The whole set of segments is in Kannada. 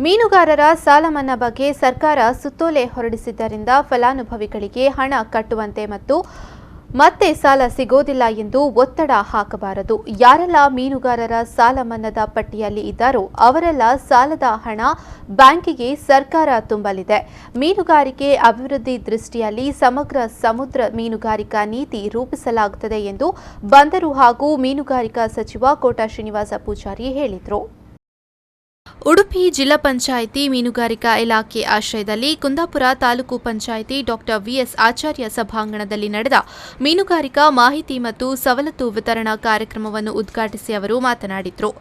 ಮೀನುಗಾರರ ಸಾಲ ಮನ್ನಾ ಬಗ್ಗೆ ಸರ್ಕಾರ ಸುತ್ತೋಲೆ ಹೊರಡಿಸಿದ್ದರಿಂದ ಫಲಾನುಭವಿಗಳಿಗೆ ಹಣ ಕಟ್ಟುವಂತೆ ಮತ್ತು ಮತ್ತೆ ಸಾಲ ಸಿಗೋದಿಲ್ಲ ಎಂದು ಒತ್ತಡ ಹಾಕಬಾರದು. ಯಾರೆಲ್ಲ ಮೀನುಗಾರರ ಸಾಲ ಮನ್ನಾದ ಪಟ್ಟಿಯಲ್ಲಿ ಇದ್ದಾರೋ ಅವರೆಲ್ಲ ಸಾಲದ ಹಣ ಬ್ಯಾಂಕಿಗೆ ಸರ್ಕಾರ ತುಂಬಲಿದೆ. ಮೀನುಗಾರಿಕೆ ಅಭಿವೃದ್ಧಿ ದೃಷ್ಟಿಯಲ್ಲಿ ಸಮಗ್ರ ಸಮುದ್ರ ಮೀನುಗಾರಿಕಾ ನೀತಿ ರೂಪಿಸಲಾಗುತ್ತದೆ ಎಂದು ಬಂದರು ಹಾಗೂ ಮೀನುಗಾರಿಕಾ ಸಚಿವ ಕೋಟ ಶ್ರೀನಿವಾಸ ಪೂಜಾರಿ ಹೇಳಿದರು. ಉಡುಪಿ ಜಿಲ್ಲಾ ಪಂಚಾಯಿತಿ ಮೀನುಗಾರಿಕಾ ಇಲಾಖೆ ಆಶ್ರಯದಲ್ಲಿ ಕುಂದಾಪುರ ತಾಲೂಕು ಪಂಚಾಯಿತಿ ಡಾ ವಿಎಸ್ ಆಚಾರ್ಯ ಸಭಾಂಗಣದಲ್ಲಿ ನಡೆದ ಮೀನುಗಾರಿಕಾ ಮಾಹಿತಿ ಮತ್ತು ಸವಲತ್ತು ವಿತರಣಾ ಕಾರ್ಯಕ್ರಮವನ್ನು ಉದ್ಘಾಟಿಸಿ ಅವರು ಮಾತನಾಡಿದರು.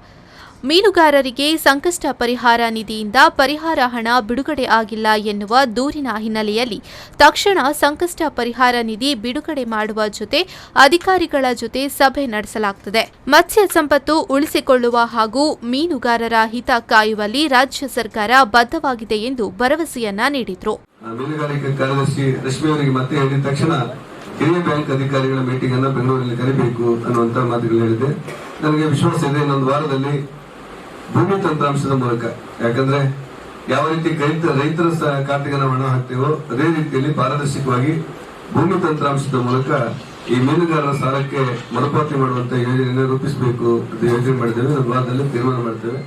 ಮೀನುಗಾರರಿಗೆ ಸಂಕಷ್ಟ ಪರಿಹಾರ ನಿಧಿಯಿಂದ ಪರಿಹಾರ ಹಣ ಬಿಡುಗಡೆ ಆಗಿಲ್ಲ ಎನ್ನುವ ದೂರಿನ ಹಿನ್ನೆಲೆಯಲ್ಲಿ ತಕ್ಷಣ ಸಂಕಷ್ಟ ಪರಿಹಾರ ನಿಧಿ ಬಿಡುಗಡೆ ಮಾಡುವ ಜೊತೆ ಅಧಿಕಾರಿಗಳ ಜೊತೆ ಸಭೆ ನಡೆಸಲಾಗುತ್ತದೆ. ಮತ್ಸ್ಯ ಸಂಪತ್ತು ಉಳಿಸಿಕೊಳ್ಳುವ ಹಾಗೂ ಮೀನುಗಾರರ ಹಿತ ಕಾಯುವಲ್ಲಿ ರಾಜ್ಯ ಸರ್ಕಾರ ಬದ್ಧವಾಗಿದೆ ಎಂದು ಭರವಸೆಯನ್ನ ನೀಡಿದರು. ಮೀನುಗಾರಿಕೆ ಕಾರ್ಯದರ್ಶಿ ರಶ್ಮಿ ಅವರಿಗೆ ಮತ್ತೆ ಹೇಳಿದ ತಕ್ಷಣ ಹಿರಿಯ ಬ್ಯಾಂಕ್ ಅಧಿಕಾರಿಗಳ ಮೀಟಿಂಗ್ ಅನ್ನು ಬೆಂಗಳೂರಲ್ಲಿ ಕರೆಯಬೇಕು ಅನ್ನುವಂತ ಮಾತುಗಳು ಹೇಳಿದೆ. ನನಗೆ ವಿಶ್ವಾಸ ಇದೆ, ಇನ್ನೊಂದು ವಾರದಲ್ಲಿ ಭೂಮಿ ತಂತ್ರಾಂಶದ ಮೂಲಕ, ಯಾಕಂದ್ರೆ ಯಾವ ರೀತಿ ರೈತರ ಖಾತೆಗೆ ನಾವು ಹಣ ಹಾಕ್ತೇವೋ ಅದೇ ರೀತಿಯಲ್ಲಿ ಪಾರದರ್ಶಕವಾಗಿ ಭೂಮಿ ತಂತ್ರಾಂಶದ ಮೂಲಕ ಈ ಮೀನುಗಾರರ ಸಾಲಕ್ಕೆ ಮರುಪಾವತಿ ಮಾಡುವಂತ ಯೋಜನೆಯನ್ನು ರೂಪಿಸಬೇಕು ಅಂತ ಯೋಜನೆ ಮಾಡಿದ್ದೇವೆ. ಒಂದು ವಾರದಲ್ಲಿ ತೀರ್ಮಾನ ಮಾಡ್ತೇವೆ.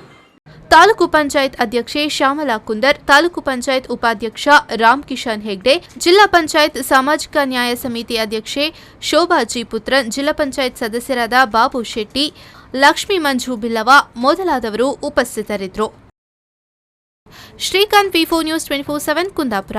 ತಾಲೂಕು ಪಂಚಾಯತ್ ಅಧ್ಯಕ್ಷೆ ಶ್ಯಾಮಲಾ ಕುಂದರ್, ತಾಲೂಕು ಪಂಚಾಯತ್ ಉಪಾಧ್ಯಕ್ಷ ರಾಮ್ ಕಿಶನ್ ಹೆಗ್ಡೆ, ಜಿಲ್ಲಾ ಪಂಚಾಯತ್ ಸಾಮಾಜಿಕ ನ್ಯಾಯ ಸಮಿತಿ ಅಧ್ಯಕ್ಷೆ ಶೋಭಾ ಜಿ ಪುತ್ರನ್, ಜಿಲ್ಲಾ ಪಂಚಾಯತ್ ಸದಸ್ಯರಾದ ಬಾಬು ಶೆಟ್ಟಿ, ಲಕ್ಷ್ಮೀ ಮಂಜು ಬಿಲ್ಲವ ಮೊದಲಾದವರು ಉಪಸ್ಥಿತರಿದ್ದರು. ಶ್ರೀಕಾಂತ್, ವಿ4 ನ್ಯೂಸ್ 24/7 ಕುಂದಾಪುರ.